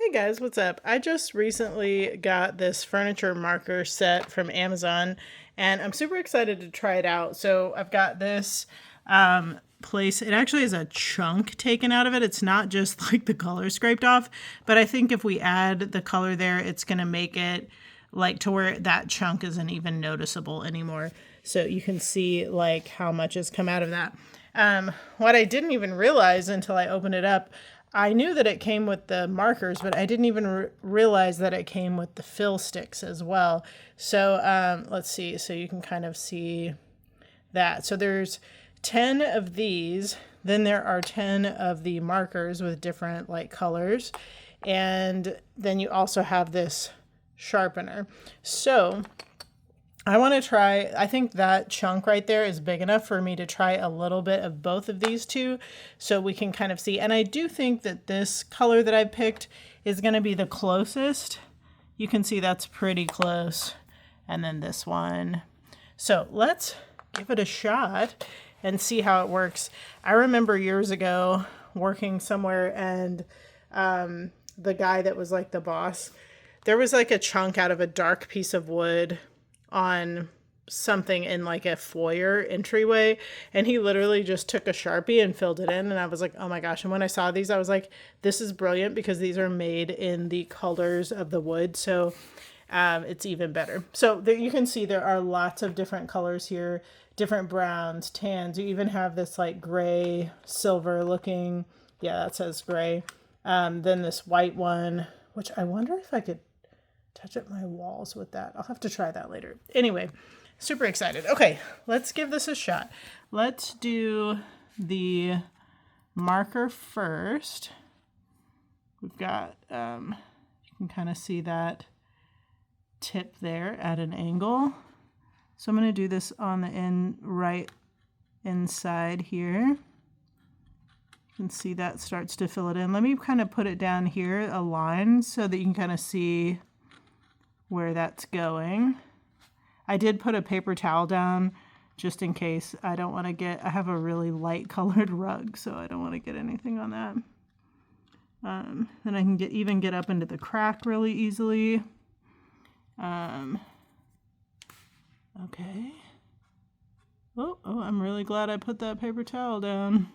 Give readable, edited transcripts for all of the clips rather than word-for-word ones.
Hey guys, what's up? I just recently got this furniture marker set from Amazon and I'm super excited to try it out. So I've got this place. It actually has a chunk taken out of it. It's not just like the color scraped off, but I think if we add the color there, it's going to make it like to where that chunk isn't even noticeable anymore. So you can see like how much has come out of that. What I didn't even realize until I opened it up, I knew that it came with the markers, but I didn't even realize that it came with the fill sticks as well. So let's see. So you can kind of see that. So there's 10 of these. Then there are 10 of the markers with different like colors. And then you also have this sharpener. So I want to try, I think that chunk right there is big enough for me to try a little bit of both of these two so we can kind of see. And I do think that this color that I picked is going to be the closest. You can see that's pretty close. And then this one. So let's give it a shot and see how it works. I remember years ago working somewhere and the guy that was like the boss, there was like a chunk out of a dark piece of wood on something in like a foyer entryway, and he literally just took a Sharpie and filled it in, and I was like, oh my gosh. And when I saw these, I was like, this is brilliant because these are made in the colors of the wood, so it's even better. So there you can see there are lots of different colors here, different browns, tans. You even have this like gray silver looking, yeah, that says gray. Then this white one, which I wonder if I could touch up my walls with that. I'll have to try that later. Anyway, super excited. Okay, let's give this a shot. Let's do the marker first. We've got, you can kind of see that tip there at an angle. So I'm going to do this on the right inside here. You can see that starts to fill it in. Let me kind of put it down here, a line, so that you can kind of see where that's going. I did put a paper towel down just in case. I don't want to get, I have a really light colored rug, so I don't want to get anything on that. Then I can even get up into the crack really easily. Okay. Oh, I'm really glad I put that paper towel down.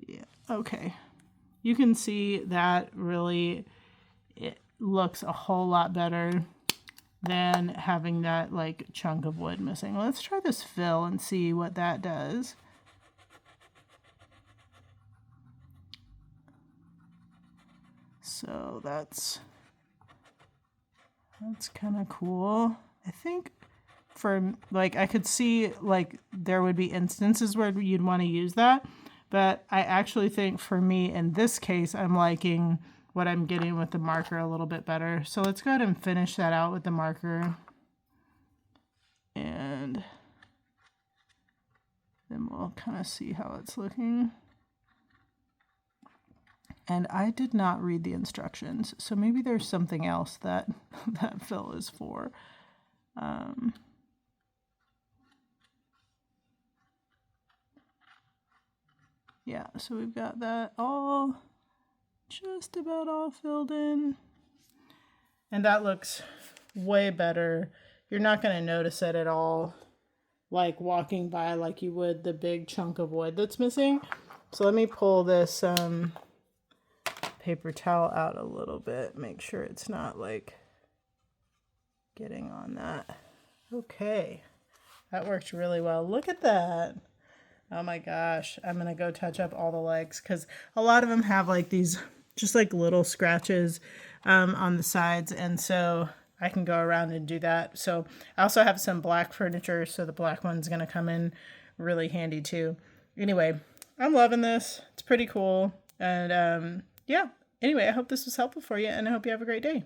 Yeah, okay. You can see that really, it looks a whole lot better than having that like chunk of wood missing. Let's try this fill and see what that does. So that's kind of cool. I think for like, I could see like there would be instances where you'd want to use that. But I actually think for me in this case, I'm liking what I'm getting with the marker a little bit better. So let's go ahead and finish that out with the marker. And then we'll kind of see how it's looking. And I did not read the instructions, so maybe there's something else that that fill is for. Yeah, so we've got that all just about all filled in. And that looks way better. You're not going to notice it at all, like walking by like you would the big chunk of wood that's missing. So let me pull this paper towel out a little bit, make sure it's not like getting on that. Okay, that worked really well. Look at that. Oh my gosh, I'm gonna go touch up all the legs because a lot of them have like these just like little scratches on the sides, and so I can go around and do that. So I also have some black furniture, so the black one's gonna come in really handy too. Anyway, I'm loving this. It's pretty cool. And yeah, anyway, I hope this was helpful for you, and I hope you have a great day.